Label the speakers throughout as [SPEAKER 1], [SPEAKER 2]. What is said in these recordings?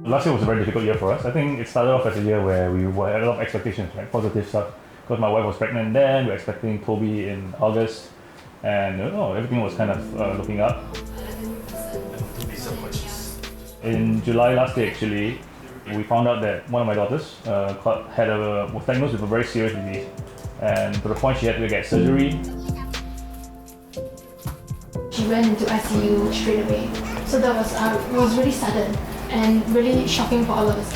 [SPEAKER 1] Last year was a very difficult year for us. I think it started off as a year where we had a lot of expectations, right? Positive stuff. Because my wife was pregnant then, we were expecting Toby in August, and everything was kind of looking up. In July last year, actually, we found out that one of my daughters was diagnosed with a very serious disease, and to the point she had to get surgery.
[SPEAKER 2] She went into ICU straight away, so that was really sudden and really shocking for all of us.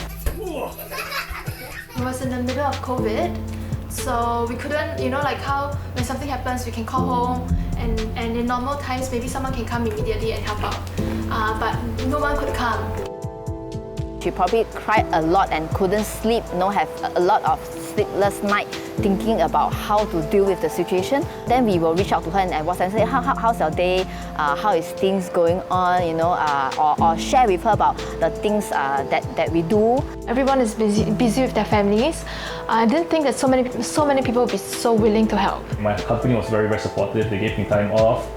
[SPEAKER 2] It was in the middle of COVID, so we couldn't, like how when something happens we can call home, and in normal times maybe someone can come immediately and help out, but no one could come.
[SPEAKER 3] She probably cried a lot and couldn't sleep, have a lot of sleepless night thinking about how to deal with the situation. Then we will reach out to her and WhatsApp and say, how's your day? How is things going on? Or share with her about the things that we do.
[SPEAKER 2] Everyone is busy with their families. I didn't think that so many people would be so willing to help.
[SPEAKER 1] My company was very, very supportive. They gave me time off.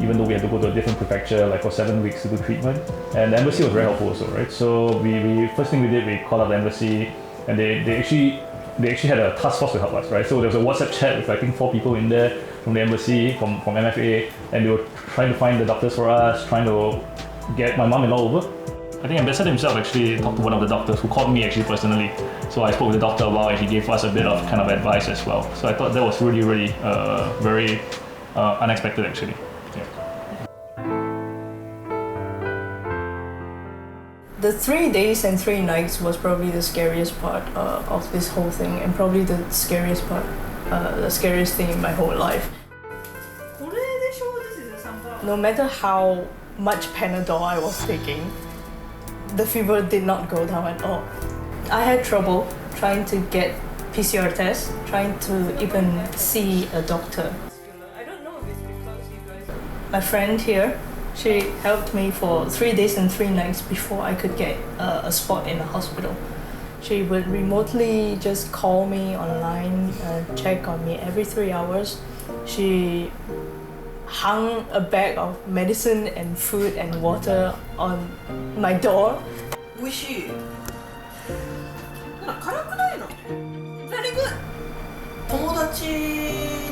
[SPEAKER 1] Even though we had to go to a different prefecture like for 7 weeks to do treatment, and the embassy was very helpful also, right? So we first thing we did, we called up the embassy, and they actually had a task force to help us, right? So there was a WhatsApp chat with I think 4 people in there from the embassy, from MFA, and they were trying to find the doctors for us, trying to get my mom-in-law over. I think Ambassador himself actually talked to one of the doctors who called me actually personally. So I spoke with the doctor about it. He gave us a bit of kind of advice as well. So I thought that was really, really very unexpected actually. Yeah.
[SPEAKER 4] The 3 days and 3 nights was probably the scariest part of this whole thing, and probably the scariest thing in my whole life. No matter how much Panadol I was taking, the fever did not go down at all. I had trouble trying to get PCR tests, trying to even see a doctor. My friend here, she helped me for 3 days and 3 nights before I could get a spot in a hospital. She would remotely just call me online and check on me every 3 hours. She hung a bag of medicine and food and water on my door.
[SPEAKER 5] 美味しい。辛くないの？ Very good。友達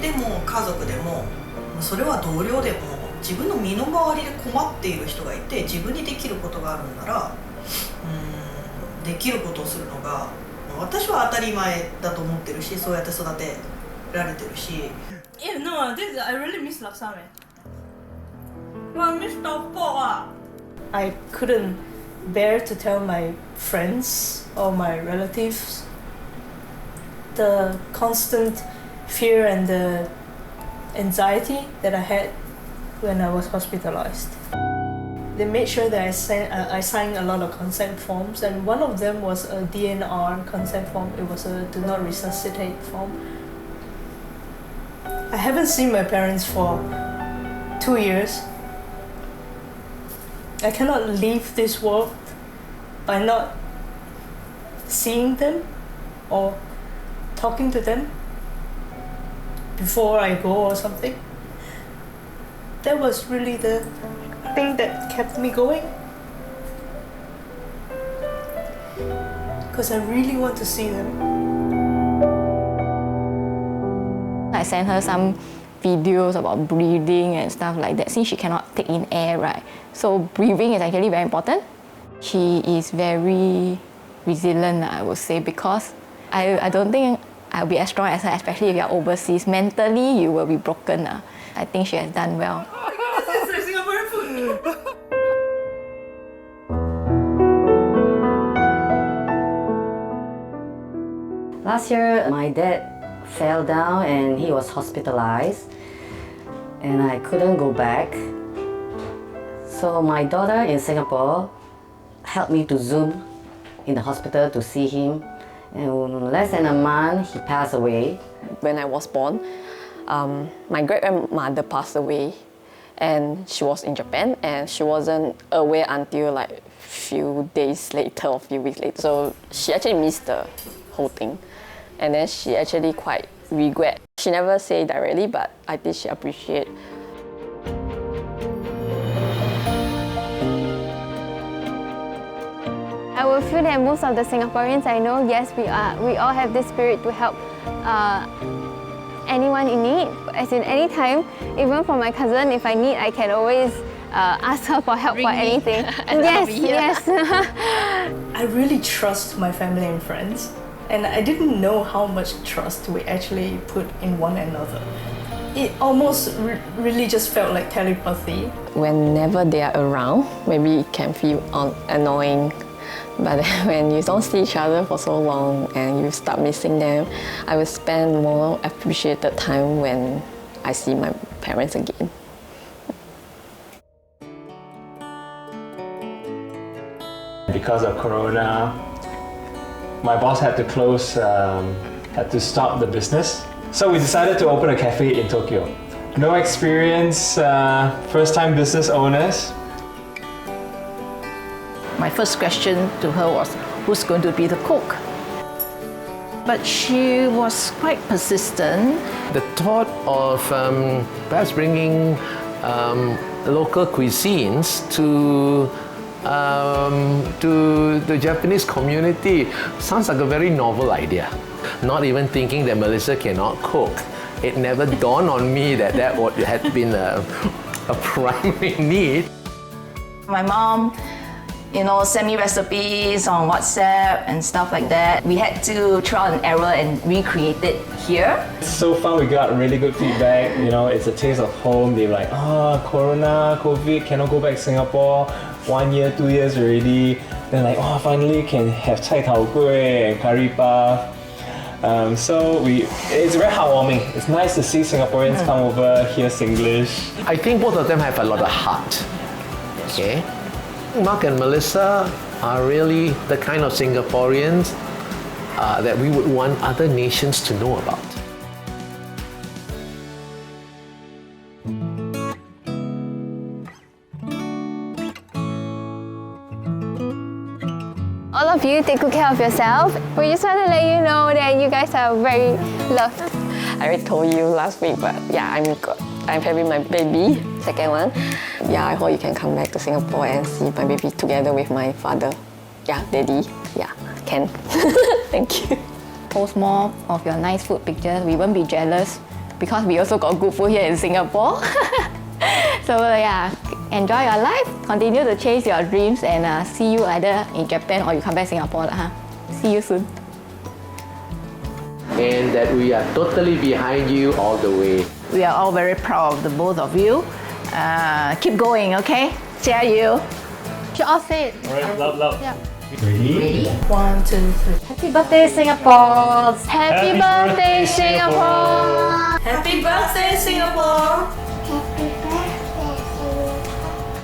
[SPEAKER 5] でも家族でも、それは同僚でも、自分の身の回りで困っている人がいて、自分にできることがあるんなら、できることをするのが、私は当たり前だと思ってるし、そうやって育てられてるし。
[SPEAKER 4] Yeah, no, I really miss laksa, man. I miss tteokbokk. I couldn't bear to tell my friends or my relatives the constant fear and the anxiety that I had when I was hospitalized. They made sure that I signed a lot of consent forms, and one of them was a DNR consent form. It was a do not resuscitate form. I haven't seen my parents for 2 years. I cannot leave this world by not seeing them or talking to them before I go or something. That was really the thing that kept me going. Because I really want to see them.
[SPEAKER 3] I sent her some videos about breathing and stuff like that, since she cannot take in air, right? So breathing is actually very important. She is very resilient, I would say, because I don't think I'll be as strong as her, especially if you're overseas. Mentally, you will be broken. I think she has done well.
[SPEAKER 5] This is Singaporean food.
[SPEAKER 6] Last year, my dad fell down and he was hospitalized, and I couldn't go back. So my daughter in Singapore helped me to Zoom in the hospital to see him. And in less than a month, he passed away.
[SPEAKER 7] When I was born, my great-grandmother passed away, and she was in Japan, and she wasn't aware until like few days later or few weeks later. So she actually missed the whole thing. And then she actually quite regret. She never say directly, but I think she appreciate.
[SPEAKER 8] I will feel that most of the Singaporeans I know, yes, we all have this spirit to help anyone in need. As in any time, even for my cousin, if I need, I can always ask her for help for anything. Yes.
[SPEAKER 4] I really trust my family and friends, and I didn't know how much trust we actually put in one another. It almost really just felt like telepathy.
[SPEAKER 7] Whenever they are around, maybe it can feel annoying. But when you don't see each other for so long and you start missing them, I will spend more appreciated time when I see my parents again.
[SPEAKER 9] Because of Corona, my boss had to close, had to stop the business. So we decided to open a cafe in Tokyo. No experience, first-time business owners.
[SPEAKER 10] My first question to her was, who's going to be the cook? But she was quite persistent.
[SPEAKER 11] The thought of perhaps bringing local cuisines to the Japanese community sounds like a very novel idea. Not even thinking that Melissa cannot cook. It never dawned on me that had been a primary need.
[SPEAKER 10] My mom, send me recipes on WhatsApp and stuff like that. We had to trial and error and recreate it here.
[SPEAKER 9] So far we got really good feedback. It's a taste of home. They're like, Corona, COVID, cannot go back to Singapore. 1 year, 2 years already. Then like, finally can have cai tao kueh and curry puff. So it's very heartwarming. It's nice to see Singaporeans come over, hear Singlish.
[SPEAKER 11] I think both of them have a lot of heart. Okay? Mark and Melissa are really the kind of Singaporeans that we would want other nations to know about.
[SPEAKER 8] All of you, take good care of yourself. We just want to let you know that you guys are very loved.
[SPEAKER 7] I already told you last week, but yeah, I'm having my baby, second one. Yeah, I hope you can come back to Singapore and see my baby together with my father. Yeah, daddy. Yeah, can. Thank you.
[SPEAKER 3] Post more of your nice food pictures. We won't be jealous because we also got good food here in Singapore. So yeah, enjoy your life, continue to chase your dreams, and see you either in Japan or you come back Singapore. See you soon.
[SPEAKER 11] And that we are totally behind you all the way.
[SPEAKER 10] We are all very proud of the both of you. Keep going, okay? Cheer you.
[SPEAKER 2] You all say it.
[SPEAKER 1] Alright, loud.
[SPEAKER 2] Yeah.
[SPEAKER 9] Ready?
[SPEAKER 4] 1, 2, 3.
[SPEAKER 6] Happy birthday, Singapore!
[SPEAKER 2] Happy birthday, Singapore!
[SPEAKER 4] Happy birthday, Singapore!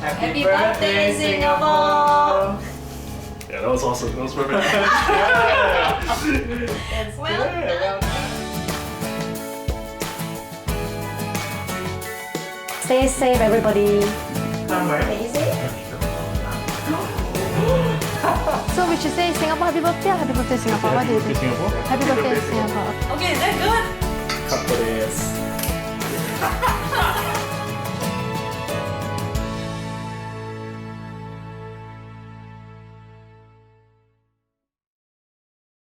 [SPEAKER 9] Happy birthday, Singapore!
[SPEAKER 1] Yeah, that was awesome. That was perfect.
[SPEAKER 6] Stay safe, everybody.
[SPEAKER 2] So we should say Singapore happy birthday or happy birthday Singapore? What do you think?
[SPEAKER 1] Singapore?
[SPEAKER 2] Happy birthday Singapore.
[SPEAKER 4] Okay, is that good?
[SPEAKER 1] Cut for this.